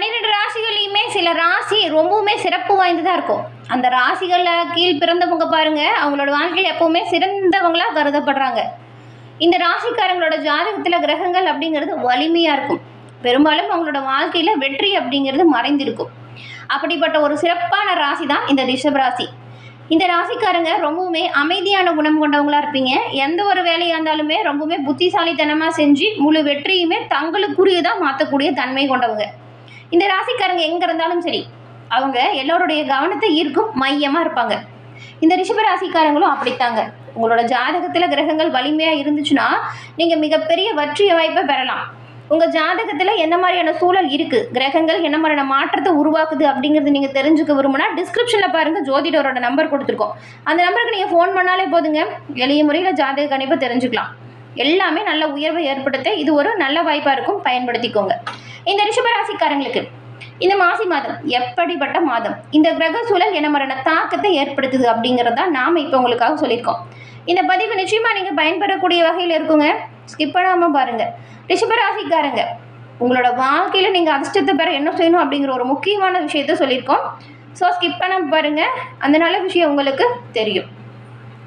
12 ராசிகள்லையுமே சில ராசி ரொம்பவுமே சிறப்பு வாய்ந்ததாக இருக்கும். அந்த ராசிகளில் கீழ் பிறந்தவங்க பாருங்கள், அவங்களோட வாழ்க்கையில் எப்போவுமே சிறந்தவங்களாக கருதப்படுறாங்க. இந்த ராசிக்காரங்களோட ஜாதகத்தில் கிரகங்கள் அப்படிங்கிறது வலிமையாக இருக்கும். பெரும்பாலும் அவங்களோட வாழ்க்கையில் வெற்றி அப்படிங்கிறது மறைந்திருக்கும். அப்படிப்பட்ட ஒரு சிறப்பான ராசி தான் இந்த ரிஷப ராசி. இந்த ராசிக்காரங்க ரொம்பவுமே அமைதியான குணம் கொண்டவங்களா இருப்பீங்க. எந்த ஒரு வேலையாக இருந்தாலுமே ரொம்பவுமே புத்திசாலித்தனமாக செஞ்சு முழு வெற்றியுமே தங்களுக்குரியதாக மாற்றக்கூடிய தன்மை கொண்டவங்க. இந்த ராசிக்காரங்க எங்கே இருந்தாலும் சரி, அவங்க எல்லோருடைய கவனத்தை ஈர்க்கும் மையமாக இருப்பாங்க. இந்த ரிஷப ராசிக்காரங்களும் அப்படித்தாங்க. உங்களோட ஜாதகத்தில் கிரகங்கள் வலிமையாக இருந்துச்சுன்னா நீங்கள் மிகப்பெரிய வெற்றி வாய்ப்பை பெறலாம். உங்கள் ஜாதகத்தில் என்ன மாதிரியான சூழல் இருக்குது, கிரகங்கள் என்ன மாதிரியான மாற்றத்தை உருவாக்குது அப்படிங்கிறது நீங்கள் தெரிஞ்சுக்க விரும்புனா டிஸ்கிரிப்ஷனில் பாருங்கள், ஜோதிடரோட நம்பர் கொடுத்துருக்கோம். அந்த நம்பருக்கு நீங்கள் ஃபோன் பண்ணாலே போதுங்க, எளிய முறையில் ஜாதக கணிப்பை தெரிஞ்சுக்கலாம். எல்லாமே நல்ல உயர்வை ஏற்படுத்த இது ஒரு நல்ல வாய்ப்பாக இருக்கும், பயன்படுத்திக்கோங்க. இந்த ரிஷபராசிக்காரங்களுக்கு இந்த மாசி மாதம் எப்படிப்பட்ட மாதம், இந்த கிரக சூழல் என்ன மாதிரியான தாக்கத்தை ஏற்படுத்துது அப்படிங்கிறத நாம் இப்போ உங்களுக்காக சொல்லியிருக்கோம். இந்த பதிவு நிச்சயமாக நீங்கள் பயன்பெறக்கூடிய வகையில் இருக்குங்க, ஸ்கிப் பண்ணாமல் பாருங்கள். ரிஷபராசிக்காரங்க உங்களோட வாழ்க்கையில் நீங்கள் அதிர்ஷ்டத்தை பெற என்ன செய்யணும் அப்படிங்கிற ஒரு முக்கியமான விஷயத்த சொல்லியிருக்கோம். ஸோ ஸ்கிப் பண்ணாமல் பாருங்கள், அந்த நல்ல விஷயம் உங்களுக்கு தெரியும்.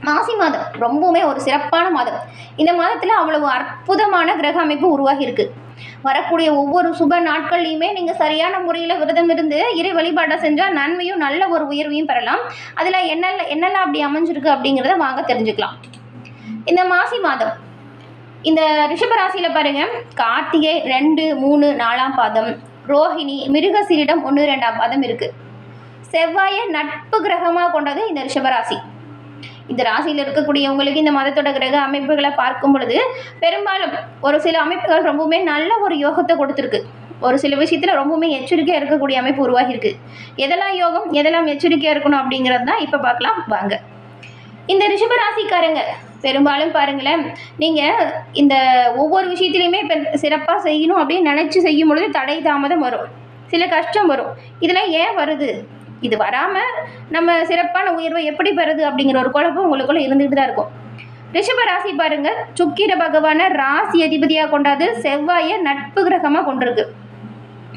மாசி மாதம் ரொம்பவுமே ஒரு சிறப்பான மாதம். இந்த மாதத்தில் அவ்வளவு அற்புதமான கிரக அமைப்பு உருவாகி இருக்கு. வரக்கூடிய ஒவ்வொரு சுப நாட்கள்லையுமே நீங்கள் சரியான முறையில் விரதம் இருந்து இறை வழிபாட்டை செஞ்சால் நன்மையும் நல்ல ஒரு உயர்வையும் பெறலாம். அதில் என்னெல்லாம் அப்படி அமைஞ்சிருக்கு அப்படிங்கிறத வாங்க தெரிஞ்சுக்கலாம். இந்த மாசி மாதம் இந்த ரிஷபராசியில் பாருங்கள், கார்த்திகை 2, 3, 4ஆம் பாதம், ரோஹிணி, மிருகசீரிடம் 1, 2ஆம் பாதம் இருக்குது. செவ்வாயை நட்பு கிரகமாக கொண்டது இந்த ரிஷபராசி. இந்த ராசியில் இருக்கக்கூடியவங்களுக்கு இந்த மதத்தோட கிரக அமைப்புகளை பார்க்கும் பொழுது பெரும்பாலும் ஒரு சில அமைப்புகள் ரொம்பவுமே நல்ல ஒரு யோகத்தை கொடுத்துருக்கு. ஒரு சில விஷயத்தில் ரொம்பவுமே எச்சரிக்கையாக இருக்கக்கூடிய அமைப்பு உருவாகியிருக்கு. எதெல்லாம் யோகம், எதெல்லாம் எச்சரிக்கையாக இருக்கணும் அப்படிங்கிறது தான் இப்போ பார்க்கலாம் வாங்க. இந்த ரிஷபராசிக்காரங்க பெரும்பாலும் பாருங்களேன், நீங்கள் இந்த ஒவ்வொரு விஷயத்துலையுமே இப்போ சிறப்பாக செய்யணும் அப்படின்னு நினச்சி செய்யும் பொழுது தடை தாமதம் வரும், சில கஷ்டம் வரும். இதெல்லாம் ஏன் வருது, இது வராமல் நம்ம சிறப்பான உயர்வை எப்படி பெறுது அப்படிங்கிற ஒரு குழப்பம் உங்களுக்குள்ள இருந்துகிட்டு தான் இருக்கும். ரிஷப ராசி பாருங்க, சுக்கிர பகவானை ராசி அதிபதியாக கொண்டாது, செவ்வாயை நட்பு கிரகமாக கொண்டிருக்கு.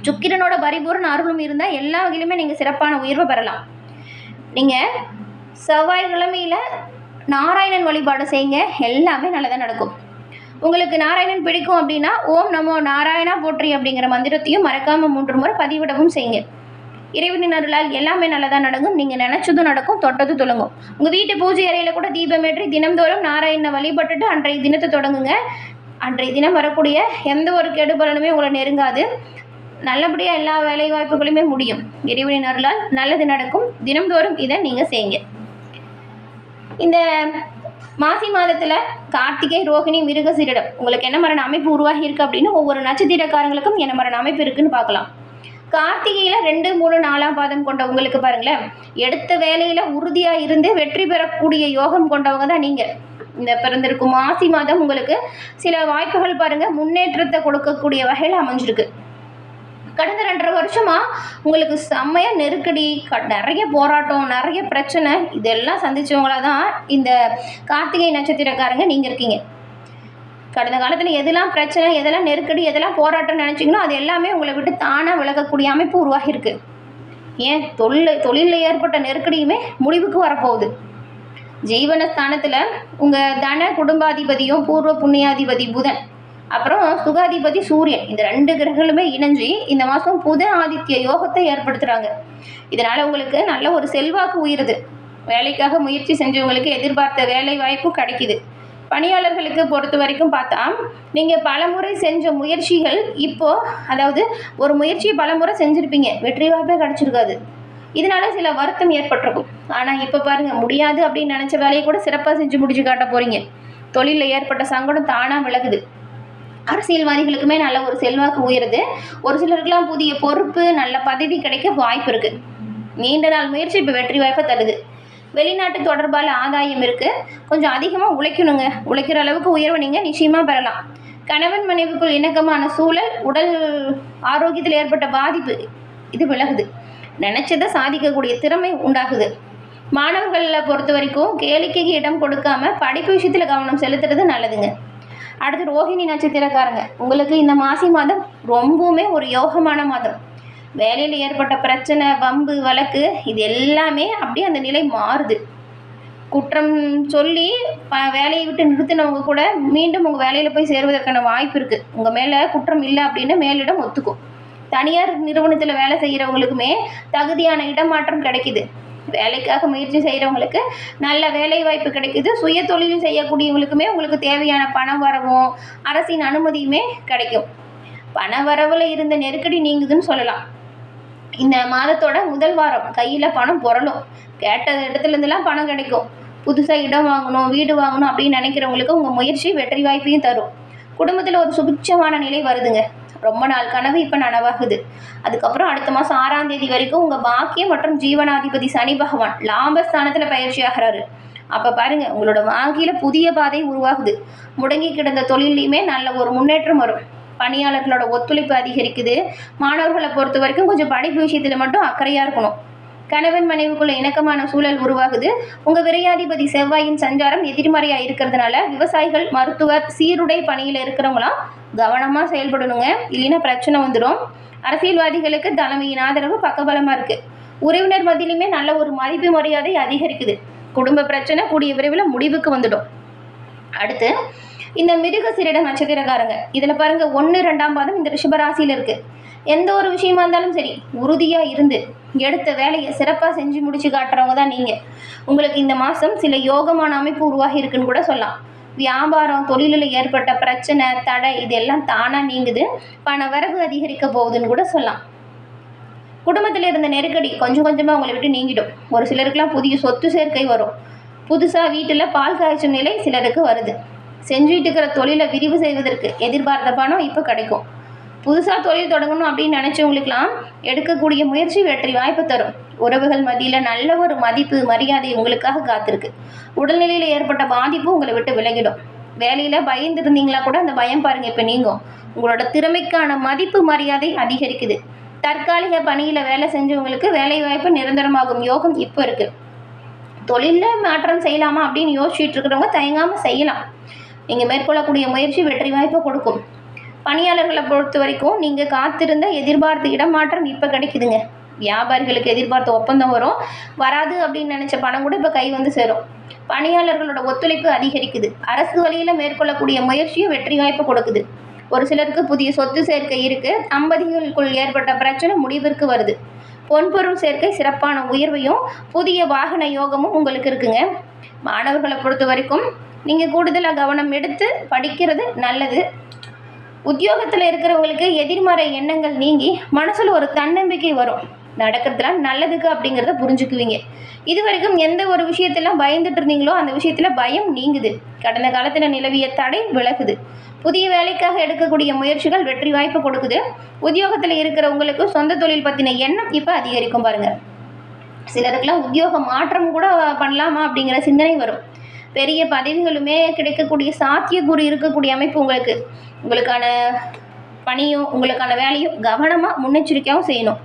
சுக்கிரனோட பரிபூர்ண அருளும் இருந்தால் எல்லா வகையிலுமே நீங்கள் சிறப்பான உயர்வை பெறலாம். நீங்கள் செவ்வாய்க்கிழமையில் நாராயணன் வழிபாடு செய்யுங்க, எல்லாமே நல்லதாக நடக்கும். உங்களுக்கு நாராயணன் பிடிக்கும் அப்படின்னா ஓம் நமோ நாராயணா போற்றி அப்படிங்கிற மந்திரத்தையும் மறக்காமல் 3 முறை பதிவிடவும் செய்யுங்க. இறைவனின் அருளால் எல்லாமே நல்லதாக நடக்கும். நீங்கள் நினச்சதும் நடக்கும், தொட்டது தொடங்கும். உங்கள் வீட்டு பூஜை அறையில் கூட தீபமேற்றி தினம்தோறும் நாராயணனை வழிபட்டுட்டு அன்றைய தினத்தை தொடங்குங்க. அன்றைய தினம் வரக்கூடிய எந்த ஒரு கெடுபலனுமே உங்களை நெருங்காது. நல்லபடியாக எல்லா வேலை வாய்ப்புகளுமே முடியும். இறைவனின் அருளால் நல்லது நடக்கும். தினம்தோறும் இதை நீங்கள் செய்யுங்க. இந்த மாசி மாதத்தில் கார்த்திகை, ரோகிணி, மிருகசீரிடம் உங்களுக்கு என்ன மாதிரியான அமைப்பு உருவாகி இருக்குது அப்படின்னு ஒவ்வொரு நட்சத்திரக்காரங்களுக்கும் என்ன மாதிரியான அமைப்பு இருக்குன்னு பார்க்கலாம். கார்த்திகையில் 2, 3, 4ஆம் பாதம் கொண்டவங்களுக்கு பாருங்களேன், எடுத்த வேலையில் உறுதியாக இருந்து வெற்றி பெறக்கூடிய யோகம் கொண்டவங்க தான் நீங்கள். இந்த பிறந்திருக்கும் மாசி மாதம் உங்களுக்கு சில வாய்ப்புகள் பாருங்கள் முன்னேற்றத்தை கொடுக்கக்கூடிய வகையில் அமைஞ்சிருக்கு. கடந்த 2.5 வருஷமாக உங்களுக்கு செம்மையாக நெருக்கடி, நிறைய போராட்டம், நிறைய பிரச்சனை இதெல்லாம் சந்தித்தவங்களாக தான் இந்த கார்த்திகை நட்சத்திரக்காரங்க நீங்கள் இருக்கீங்க. கடந்த காலத்தில் எதெல்லாம் பிரச்சனை, எதெல்லாம் நெருக்கடி, எதெல்லாம் போராட்டம் நினச்சிங்கன்னா அது எல்லாமே உங்களை விட்டு தானாக விலகக்கூடிய அமைப்பு உருவாகியிருக்கு. ஏன் தொழிலில் ஏற்பட்ட நெருக்கடியுமே முடிவுக்கு வரப்போகுது. ஜீவனஸ்தானத்தில் உங்கள் தன குடும்பாதிபதியும் பூர்வ புண்ணியாதிபதி புதன், அப்புறம் சுகாதிபதி சூரியன், இந்த 2 கிரகங்களுமே இணைஞ்சு இந்த மாதம் புத ஆதித்ய யோகத்தை ஏற்படுத்துகிறாங்க. இதனால் உங்களுக்கு நல்ல ஒரு செல்வாக்கு உயருது. வேலைக்காக முயற்சி செஞ்சவங்களுக்கு எதிர்பார்த்த வேலை வாய்ப்பு கிடைக்குது. பணியாளர்களுக்கு பொறுத்த வரைக்கும் பார்த்தா நீங்கள் பலமுறை செஞ்ச முயற்சிகள் இப்போது, அதாவது ஒரு முயற்சியை பலமுறை செஞ்சுருப்பீங்க, வெற்றி வாய்ப்பே கிடச்சிருக்காது. இதனால் சில வருத்தம் ஏற்பட்டிருக்கும். ஆனால் இப்போ பாருங்கள், முடியாது அப்படின்னு நினச்ச வேலையை கூட சிறப்பாக செஞ்சு முடிச்சு காட்ட போகிறீங்க. தொழிலில் ஏற்பட்ட சங்கடம் தானாக விலகுது. அரசியல்வாதிகளுக்குமே நல்ல ஒரு செல்வாக்கு உயருது. ஒரு சிலருக்கெல்லாம் புதிய பொறுப்பு, நல்ல பதவி கிடைக்க வாய்ப்பு இருக்குது. நீண்ட நாள் முயற்சி இப்போ வெற்றி வாய்ப்பை தருது. வெளிநாட்டு தொடர்பால் ஆதாயம் இருக்குது. கொஞ்சம் அதிகமாக உழைக்கணுங்க. உழைக்கிற அளவுக்கு உயர்வை நீங்கள் நிச்சயமாக பெறலாம். கணவன் மனைவிக்குள் இணக்கமான சூழல், உடல் ஆரோக்கியத்தில் ஏற்பட்ட பாதிப்பு இது விலகுது. நினச்சதை சாதிக்கக்கூடிய திறமை உண்டாகுது. மாணவர்களை பொறுத்த வரைக்கும் கேளிக்கைக்கு இடம் கொடுக்காம படிப்பு விஷயத்தில் கவனம் செலுத்துறது நல்லதுங்க. அடுத்து ரோஹிணி நட்சத்திரக்காரங்க உங்களுக்கு இந்த மாசி மாதம் ரொம்பவுமே ஒரு யோகமான மாதம். வேலையில் ஏற்பட்ட பிரச்சனை, வம்பு, வழக்கு இது எல்லாமே அப்படியே அந்த நிலை மாறுது. குற்றம் சொல்லி வேலையை விட்டு நிறுத்தினவங்க கூட மீண்டும் உங்கள் வேலையில் போய் சேருவதற்கான வாய்ப்பு இருக்குது. உங்கள் மேலே குற்றம் இல்லை அப்படின்னு மேலிடம் ஒத்துக்கும். தனியார் நிறுவனத்தில் வேலை செய்கிறவங்களுக்குமே தகுதியான இடமாற்றம் கிடைக்குது. வேலைக்காக முயற்சி செய்கிறவங்களுக்கு நல்ல வேலை வாய்ப்பு கிடைக்குது. சுய தொழில் செய்யக்கூடியவங்களுக்குமே உங்களுக்கு தேவையான பண வரவும் அரசின் அனுமதியுமே கிடைக்கும். பண வரவில் இருந்த நெருக்கடி நீங்குதுன்னு சொல்லலாம். இந்த மாதத்தோட முதல் வாரம் கையில் பணம் புரளும். கேட்ட இடத்துலேருந்துலாம் பணம் கிடைக்கும். புதுசாக இடம் வாங்கணும், வீடு வாங்கணும் அப்படின்னு நினைக்கிறவங்களுக்கு உங்கள் முயற்சி வெற்றி வாய்ப்பையும் தரும். குடும்பத்தில் ஒரு சுபிட்சமான நிலை வருதுங்க. ரொம்ப நாள் கனவு இப்போ நனவாகுது. அதுக்கப்புறம் அடுத்த மாதம் 6ஆம் தேதி வரைக்கும் உங்கள் பாக்கியம் மற்றும் ஜீவனாதிபதி சனி பகவான் லாபஸ்தானத்தில் பயிற்சி ஆகிறாரு. அப்போ பாருங்கள், உங்களோட வாழ்க்கையில் புதிய பாதை உருவாகுது. முடங்கி கிடந்த தொழிலையுமே நல்ல ஒரு முன்னேற்றம் வரும். பணியாளர்களோட ஒத்துழைப்பு அதிகரிக்குது. மாணவர்களை பொறுத்த வரைக்கும் கொஞ்சம் படிப்பு விஷயத்தில் மட்டும் அக்கறையாக இருக்கணும். கணவன் மனைவிக்குள்ள இணக்கமான சூழல் உருவாகுது. உங்கள் விரையாதிபதி செவ்வாயின் சஞ்சாரம் எதிர்மறையாக இருக்கிறதுனால விவசாயிகள், மருத்துவர், சீருடை பணியில் இருக்கிறவங்களாம் கவனமாக செயல்படணுங்க. இல்லைன்னா பிரச்சனை வந்துடும். அரசியல்வாதிகளுக்கு தலைமையின் ஆதரவு பக்கபலமாக இருக்குது. உறவினர் மத்தியிலுமே நல்ல ஒரு மதிப்பு மரியாதை அதிகரிக்குது. குடும்ப பிரச்சனை கூடிய விரைவில் முடிவுக்கு வந்துடும். அடுத்து இந்த மிருகசீரிட நட்சத்திரக்காரங்க இதில் பாருங்கள், 1, 2ஆம் பாதம் இந்த ரிஷபராசியில் இருக்குது. எந்த ஒரு விஷயமா இருந்தாலும் சரி உறுதியாக இருந்து எடுத்த வேலையை சிறப்பாக செஞ்சு முடிச்சு காட்டுறவங்க தான் நீங்கள். உங்களுக்கு இந்த மாதம் சில யோகமான அமைப்பு உருவாகி இருக்குன்னு கூட சொல்லலாம். வியாபாரம், தொழிலில் ஏற்பட்ட பிரச்சனை, தடை இதெல்லாம் தானாக நீங்குது. பண வரவு அதிகரிக்க போகுதுன்னு கூட சொல்லலாம். குடும்பத்தில் இருந்த நெருக்கடி கொஞ்சம் கொஞ்சமாக உங்களை விட்டு நீங்கிடும். ஒரு சிலருக்குலாம் புதிய சொத்து சேர்க்கை வரும். புதுசாக வீட்டில் பால் காய்ச்சும் நிலை சிலருக்கு வருது. செஞ்சுட்டு இருக்கிற தொழிலை விரிவு செய்வதற்கு எதிர்பார்த்த பணம் இப்போ கிடைக்கும். புதுசாக தொழில் தொடங்கணும் அப்படின்னு நினச்சவங்களுக்கெல்லாம் எடுக்கக்கூடிய முயற்சி வெற்றி வாய்ப்பு தரும். உறவுகள் மத்தியில் நல்ல ஒரு மதிப்பு, மரியாதை உங்களுக்காக காத்திருக்கு. உடல்நிலையில் ஏற்பட்ட பாதிப்பு உங்களை விட்டு விலகிடும். வேலையில் பயந்துருந்தீங்களா கூட அந்த பயம் பாருங்கள் இப்போ நீங்கும். உங்களோட திறமைக்கான மதிப்பு, மரியாதை அதிகரிக்குது. தற்காலிக பணியில் வேலை செஞ்சவங்களுக்கு வேலை வாய்ப்பு நிரந்தரமாகும் யோகம் இப்போ இருக்குது. தொழிலில் மாற்றம் செய்யலாமா அப்படின்னு யோசிச்சுட்டு இருக்கிறவங்க தயங்காமல் செய்யலாம். நீங்கள் மேற்கொள்ளக்கூடிய முயற்சி வெற்றி வாய்ப்பை கொடுக்கும். பணியாளர்களை பொறுத்த வரைக்கும் நீங்கள் காத்திருந்த எதிர்பார்த்த இடமாற்றம் இப்போ கிடைக்குதுங்க. வியாபாரிகளுக்கு எதிர்பார்த்த ஒப்பந்தம் வரும். வராது அப்படின்னு நினச்ச பணம் கூட இப்போ கை வந்து சேரும். பணியாளர்களோட ஒத்துழைப்பு அதிகரிக்குது. அரசு வழியில் மேற்கொள்ளக்கூடிய முயற்சியும் வெற்றி வாய்ப்பு கொடுக்குது. ஒரு சிலருக்கு புதிய சொத்து சேர்க்கை இருக்குது. தம்பதிகளுக்குள் ஏற்பட்ட பிரச்சனை முடிவிற்கு வருது. பொன்பொருள் சேர்க்கை சிறப்பான உயர்வையும் புதிய வாகன யோகமும் உங்களுக்கு இருக்குங்க. மாணவர்களை பொறுத்த வரைக்கும் நீங்கள் கூடுதலாக கவனம் எடுத்து படிக்கிறது நல்லது. உத்தியோகத்தில் இருக்கிறவங்களுக்கு எதிர்மறை எண்ணங்கள் நீங்கி மனசில் ஒரு தன்னம்பிக்கை வரும். நடக்கிறதுலாம் நல்லதுக்கு அப்படிங்கிறத புரிஞ்சுக்குவீங்க. இது வரைக்கும் எந்த ஒரு விஷயத்தெல்லாம் பயந்துட்டு இருந்தீங்களோ அந்த விஷயத்தில் பயம் நீங்குது. கடந்த காலத்தில் நிலவிய தடை விலகுது. புதிய வேலைக்காக எடுக்கக்கூடிய முயற்சிகள் வெற்றி வாய்ப்பு கொடுக்குது. உத்தியோகத்தில் இருக்கிறவங்களுக்கு சொந்த தொழில் பற்றின எண்ணம் இப்போ அதிகரிக்கும் பாருங்கள். சிலருக்கெல்லாம் உத்தியோக மாற்றம் கூட பண்ணலாமா அப்படிங்கிற சிந்தனை வரும். பெரிய பதவிகளுமே கிடைக்கக்கூடிய சாத்தியக்கூறு இருக்கக்கூடிய அமைப்பு உங்களுக்கான பணியும் உங்களுக்கான வேலையும் கவனமாக முன்னெச்சரிக்கையாகவும் செய்யணும்.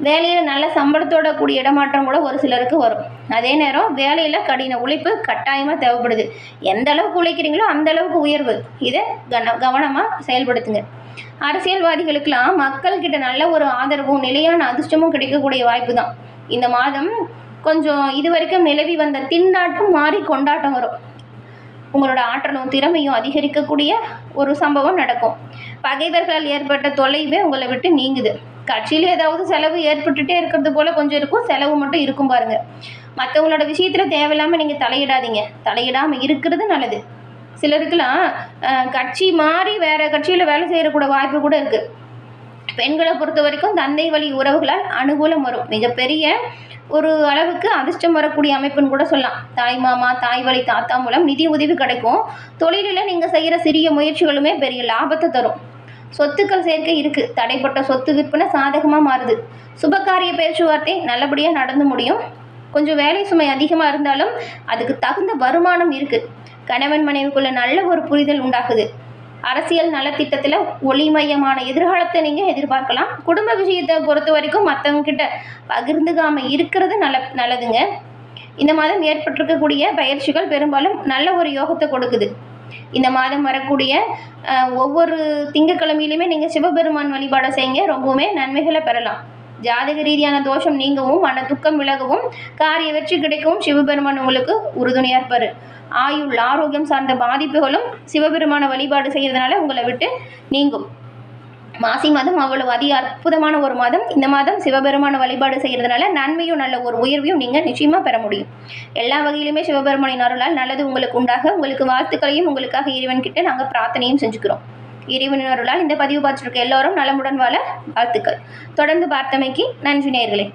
வேலையில் நல்ல சம்பளத்தோட கூடிய இடமாற்றம் கூட ஒரு சிலருக்கு வரும். அதே நேரம் வேலையில் கடின உழைப்பு கட்டாயமாக தேவைப்படுது. எந்த அளவுக்கு உழைக்கிறீங்களோ அந்த அளவுக்கு உயர்வு. இதை கவனமாக செயல்படுத்துங்க. அரசியல்வாதிகளுக்கெல்லாம் மக்கள்கிட்ட நல்ல ஒரு ஆதரவும் நிலையான அதிர்ஷ்டமும் கிடைக்கக்கூடிய வாய்ப்பு தான். இந்த மாதம் கொஞ்சம் இது வரைக்கும் நிலவி வந்த திண்டாட்டம் மாறி கொண்டாட்டம் வரும். உங்களோட ஆற்றலும் திறமையும் அதிகரிக்கக்கூடிய ஒரு சம்பவம் நடக்கும். பகைவர்களால் ஏற்பட்ட தொலைவே உங்களை விட்டு நீங்குது. கட்சியில் ஏதாவது செலவு ஏற்பட்டுகிட்டே இருக்கிறது போல் கொஞ்சம் இருக்கும். செலவு மட்டும் இருக்கும் பாருங்கள். மற்றவங்களோட விஷயத்தில் தேவையில்லாமல் நீங்கள் தலையிடாதீங்க. தலையிடாமல் இருக்கிறது நல்லது. சிலருக்குலாம் கட்சி மாறி வேறு கட்சியில் வேலை செய்யக்கூட வாய்ப்பு கூட இருக்குது. பெண்களை பொறுத்த வரைக்கும் தந்தை வழி உறவுகளால் அனுகூலம் வரும். மிகப்பெரிய ஒரு அளவுக்கு அதிர்ஷ்டம் வரக்கூடிய அமைப்புன்னு கூட சொல்லலாம். தாய் மாமா, தாய் வழி தாத்தா மூலம் நிதி உதவி கிடைக்கும். தொழிலில் நீங்கள் செய்கிற சிறிய முயற்சிகளுமே பெரிய லாபத்தை தரும். சொத்துக்கள் சேர்க்கை இருக்குது. தடைப்பட்ட சொத்து விற்பனை சாதகமாக மாறுது. சுபகாரிய பேச்சுவார்த்தை நல்லபடியாக நடந்து முடியும். கொஞ்சம் வேலை சுமை அதிகமாக இருந்தாலும் அதுக்கு தகுந்த வருமானம் இருக்குது. கணவன் மனைவிக்குள்ள நல்ல ஒரு புரிதல் உண்டாகுது. அரசியல் நலத்திட்டத்தில் ஒளிமயமான எதிர்காலத்தை நீங்கள் எதிர்பார்க்கலாம். குடும்ப விஷயத்தை பொறுத்த வரைக்கும் மற்றவங்க கிட்ட பகிர்ந்துக்காமல் இருக்கிறது நல்லதுங்க. இந்த மாதம் ஏற்பட்டிருக்கக்கூடிய பயிற்சிகள் பெரும்பாலும் நல்ல ஒரு யோகத்தை கொடுக்குது. இந்த மாதம் வரக்கூடிய ஒவ்வொரு திங்கட்கிழமையிலுமே நீங்கள் சிவபெருமான் வழிபாடை செய்யுங்க, ரொம்பவுமே நன்மைகளை பெறலாம். ஜாதக ரீதியான தோஷம் நீங்கவும், மன துக்கம் விலகவும், காரிய வெற்றி கிடைக்கவும் சிவபெருமான் உங்களுக்கு உறுதுணையாக இருப்பார். ஆயுள் ஆரோக்கியம் சார்ந்த பாதிப்புகளும் சிவபெருமான வழிபாடு செய்கிறதுனால உங்களை விட்டு நீங்கும். மாசி மாதம் அவ்வளவு அற்புதமான ஒரு மாதம். இந்த மாதம் சிவபெருமான வழிபாடு செய்கிறதுனால நன்மையும் நல்ல ஒரு உயர்வையும் நீங்கள் நிச்சயமாக பெற முடியும். எல்லா வகையிலுமே சிவபெருமானின் அருளால் நல்லது உங்களுக்கு உண்டாக, உங்களுக்கு வாழ்த்துக்களையும் உங்களுக்காக இறைவன்கிட்ட நாங்கள் பிரார்த்தனையும் செஞ்சுக்கிறோம். இறைவனின் அருளால் இந்த பதிவு பார்த்துருக்க எல்லோரும் நலமுடன் வாழ வாழ்த்துக்கள். தொடர்ந்து பார்த்தமைக்கு நன்றி நேயர்களே.